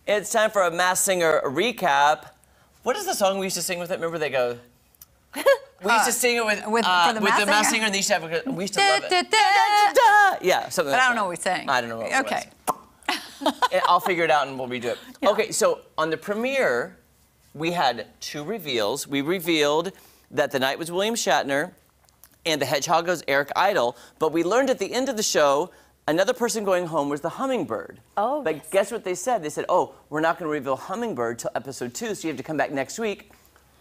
It's time for a Masked Singer recap. What is the song we used to sing with it? Remember they go... We used to sing it with the Masked Singer, and they used to have a... We used to love it. Yeah, something like that. But I don't know what we sang. I don't know what it Okay. was. I'll figure it out and we'll redo it. Yeah. Okay, so on the premiere, we had 2 reveals. We revealed that the knight was William Shatner and the hedgehog was Eric Idle, but we learned at the end of the show another person going home was the hummingbird. Oh, but yes. Guess what they said? They said, oh, we're not going to reveal hummingbird till episode 2, so you have to come back next week,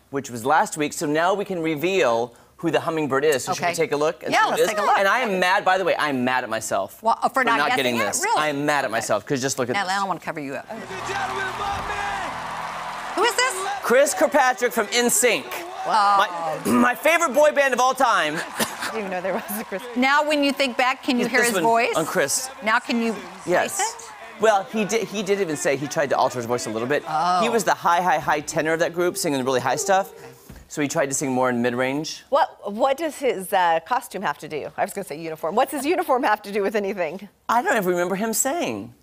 which was last week. So now we can reveal who the hummingbird is. So should we take a look? Yeah, let's take a look. And I am mad, by the way, I'm mad at myself for not getting guessing this. it? Really? I am mad at myself, because just look at Now, this. I don't want to cover you up. Who is this? Chris Kirkpatrick from NSYNC. Wow. My favorite boy band of all time. I didn't even know there was a Chris. Now, when you think back, can you hear his voice? On Chris. Now, can you Yes. place it? Well, he did even say he tried to alter his voice a little bit. Oh. He was the high tenor of that group, singing the really high stuff. So he tried to sing more in mid-range. What does his costume have to do? I was going to say uniform. What's his uniform have to do with anything? I don't even remember him saying.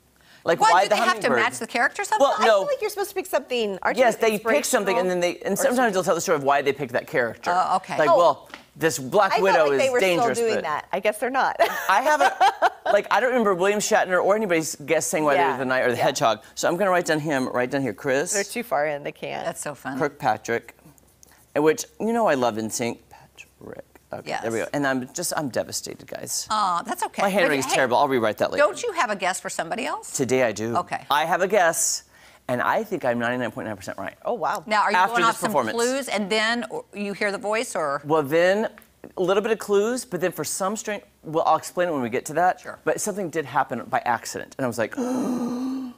Like, Why why do the they have to hummingbird? match the character or something? Well, I no. feel like you're supposed to pick something. Yes, they pick something, and then sometimes they'll tell the story of why they picked that character. Okay. Like, well, this Black Widow like is they were dangerous. still doing but that. I guess they're not. I haven't, I don't remember William Shatner or anybody's guess saying why they were the knight or the hedgehog. So I'm going to write down here, Chris. They're too far in. They can't. That's so funny. Kirkpatrick, which, you know, I love NSYNC. Patrick. Okay, Yes. there we go. And I'm devastated, guys. Oh, that's okay. My handwriting's terrible. I'll rewrite that later. Don't you have a guess for somebody else? Today I do. Okay. I have a guess, and I think I'm 99.9% right. Oh, wow. Now, are you After going this off some performance. clues and then you hear the voice, or? Well, then a little bit of clues, but then for some strange, well, I'll explain it when we get to that. Sure. But something did happen by accident, and I was like, I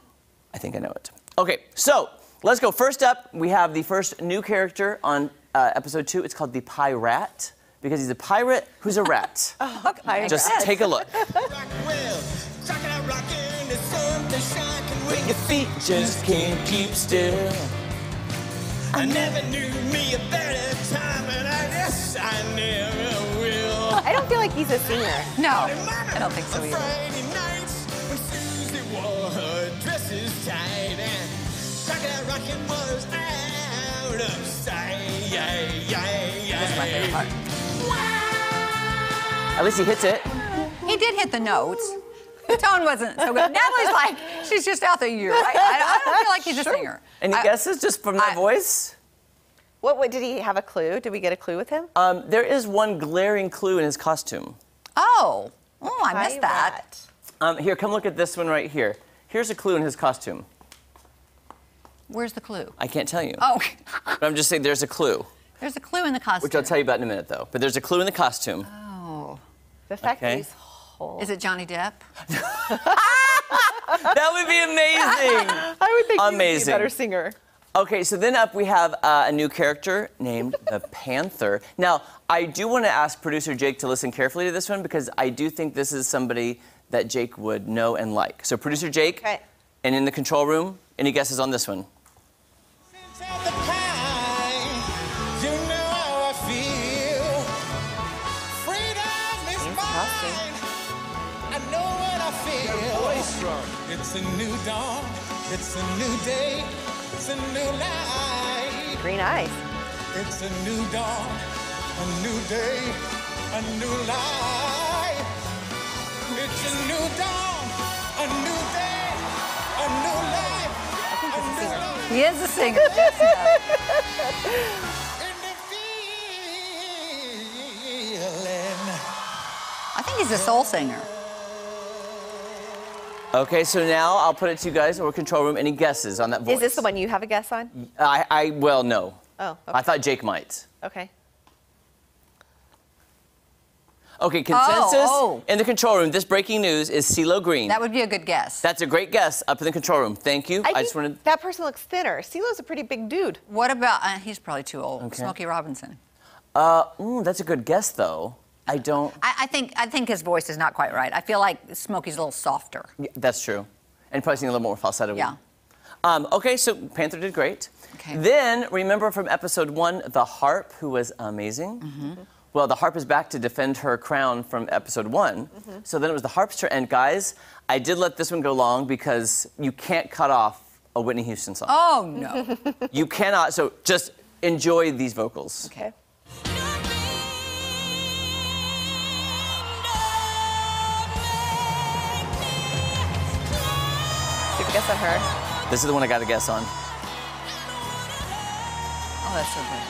think I know it. Okay, so let's go. First up, we have the first new character on episode 2. It's called the Pirate, because he's a pirate who's a rat. Okay. Just take a look. Your feet just can't keep still. I never knew me a better time, and I guess I never will. I don't feel like he's a singer. No, I don't think so either. Friday nights when Susie wore her dresses tight and rockin' was out of sight. This is my favorite part. At least he hits it. He did hit the notes. The tone wasn't so good. Natalie's like, she's just out the year. I don't feel like he's a singer. Any guesses just from that voice? What did he have a clue? Did we get a clue with him? There is one glaring clue in his costume. Oh, I missed that. Here, come look at this one right here. Here's a clue in his costume. Where's the clue? I can't tell you. Oh. But I'm just saying there's a clue. There's a clue in the costume. Which I'll tell you about in a minute, though. But there's a clue in the costume. Oh. The fact that he's whole. Is it Johnny Depp? That would be amazing. I would think amazing. he would be a better singer. Okay, so then up we have a new character named the Panther. Now, I do want to ask producer Jake to listen carefully to this one, because I do think this is somebody that Jake would know and like. So producer Jake, and in the control room, any guesses on this one? It's a new dawn, it's a new day, it's a new life. Green eyes. It's a new dawn, a new day, a new life. It's a new dawn, a new day, a new life. He is a singer. Yes, I think he's a soul singer. Okay, so now I'll put it to you guys or control room. Any guesses on that voice? Is this the one you have a guess on? Well, no. Oh, okay. I thought Jake might. Okay. Okay, consensus in the control room. This breaking news is CeeLo Green. That would be a good guess. That's a great guess up in the control room. Thank you. I just wanted. that person looks thinner. CeeLo's a pretty big dude. What about, he's probably too old, Okay. Smokey Robinson. That's a good guess, though. I don't. I think his voice is not quite right. I feel like Smokey's a little softer. Yeah, that's true. And probably sing a little more falsetto. Yeah. Okay, so Panther did great. Okay. Then, remember from episode 1, the harp, who was amazing? Mm-hmm. Well, the harp is back to defend her crown from episode 1. So then it was the harp's turn. And guys, I did let this one go long because you can't cut off a Whitney Houston song. Oh, no. You cannot, so just enjoy these vocals. Okay. Do you have a guess on her? This is the one I got to guess on. Oh, that's so good.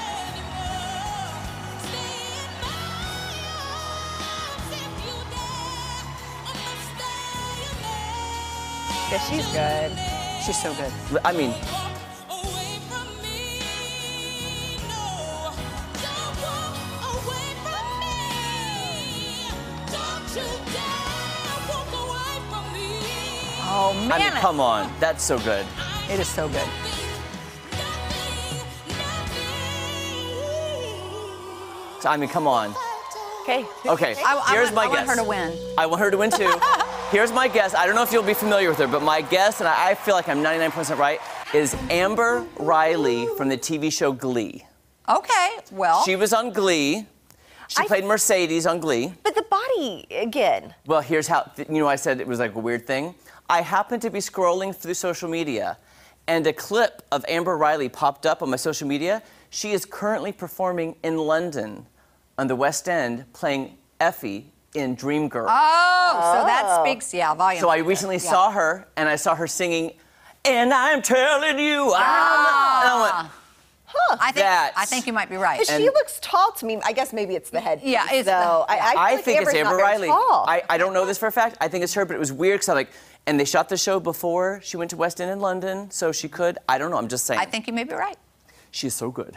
Yeah, she's good. She's so good. I mean, Oh, man. I mean, come on. That's so good. It is so good. So, I mean, come on. Okay. Okay, here's my guess. I want her to win. I want her to win too. Here's my guess. I don't know if you'll be familiar with her, but my guess, and I feel like I'm 99% right, is Amber Riley from the TV show Glee. Okay, well. She was on Glee. She played Mercedes on Glee. But the body, again. Well, here's how, I said it was like a weird thing. I happened to be scrolling through social media, and a clip of Amber Riley popped up on my social media. She is currently performing in London on the West End, playing Effie in Dreamgirls. Oh, so that speaks, volume. So I recently saw her, and I saw her singing, "And I'm telling you," and I went, I think you might be right. She looks tall to me. I guess maybe it's the head. Yeah, it's so I feel think like it's Amber Amber's not Riley. very tall. I don't know this for a fact. I think it's her, but it was weird because and they shot the show before she went to West End in London, so she could. I don't know. I'm just saying. I think you may be right. She's so good.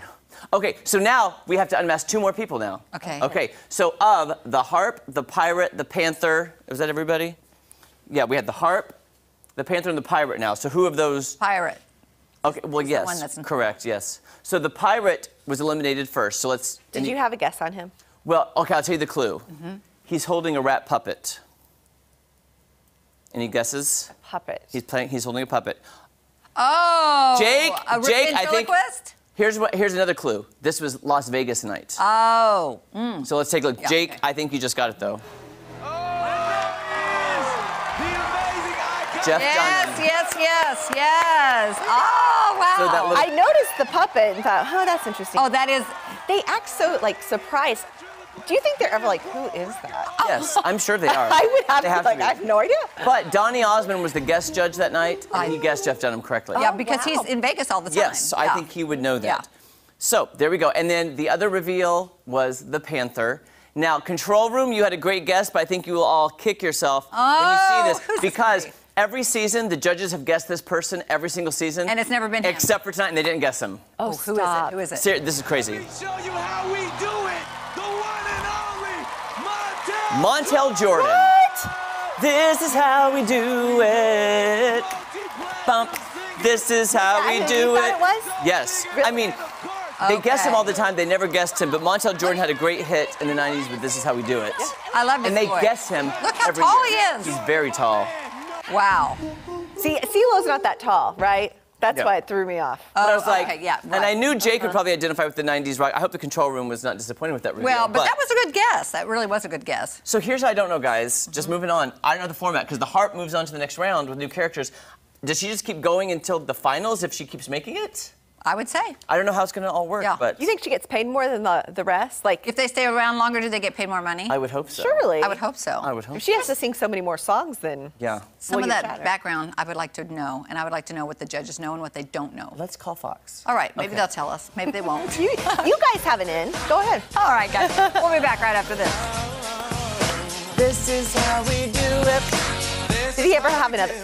Okay, so now we have to unmask 2 more people now. Okay. Okay, so of the harp, the pirate, the panther, was that everybody? Yeah, we had the harp, the panther, and the pirate now. So who of those? Pirate. Okay, well, He's the yes, one that's correct, yes. So the pirate was eliminated first, so let's... Did you have a guess on him? Well, okay, I'll tell you the clue. He's holding a rat puppet. Any guesses? Puppet. He's holding a puppet. Oh. Jake, a I think... ventriloquist? Here's another clue. This was Las Vegas night. Oh. So let's take a look. Yeah, Jake, okay. I think you just got it, though. Jeff Dunham. Yes. Oh, wow. So that little- I noticed the puppet and thought, that's interesting. Oh, that is... They act so, surprised. Do you think they're ever like, who is that? Yes, I'm sure they are. I would have They to be like, be. I have no idea. But Donny Osmond was the guest judge that night, and he guessed Jeff Dunham correctly. Yeah, because wow. he's in Vegas all the time. Yes, I think he would know that. Yeah. So there we go. And then the other reveal was the Panther. Now, Control Room, you had a great guess, but I think you will all kick yourself when you see who's this this because gonna be? every season the judges have guessed this person every single season, And it's never been him. except for tonight, and they didn't guess him. Oh, who is it? Who is it? This is crazy. Show you how we do it. The one and only Montel Jordan. What? This is how we do it. Bump. This is how we Is that do who you it. thought it was? Yes. Really? I mean, they guess him Okay. all the time. They never guessed him. But Montel Jordan had a great hit in the 90s with This Is How We Do It. I love his And they voice. guess him Look how every tall year. he is. He's very tall. Wow. See, CeeLo's not that tall, right? That's Yeah. why it threw me off. But I was like, okay, yeah, and I right. knew Jake would probably identify with the 90s rock. I hope the Control Room was not disappointed with that reveal. Well, but that was a good guess. That really was a good guess. So here's what I don't know, guys. Just moving on. I don't know the format because the harp moves on to the next round with new characters. Does she just keep going until the finals if she keeps making it? I would say. I don't know how it's going to all work, Yeah. but You think she gets paid more than the rest? Like, If they stay around longer, do they get paid more money? I would hope so. surely. I would hope so. I would hope If she has to sing so many more songs, then Yeah. Some Will of you that chatter? background I would like to know, and I would like to know what the judges know and what they don't know. Let's call Fox. All right, maybe Okay. they'll tell us. Maybe they won't. you guys have an in. Go ahead. All right, guys. We'll be back right after this. This is how we do it. Did he ever have another?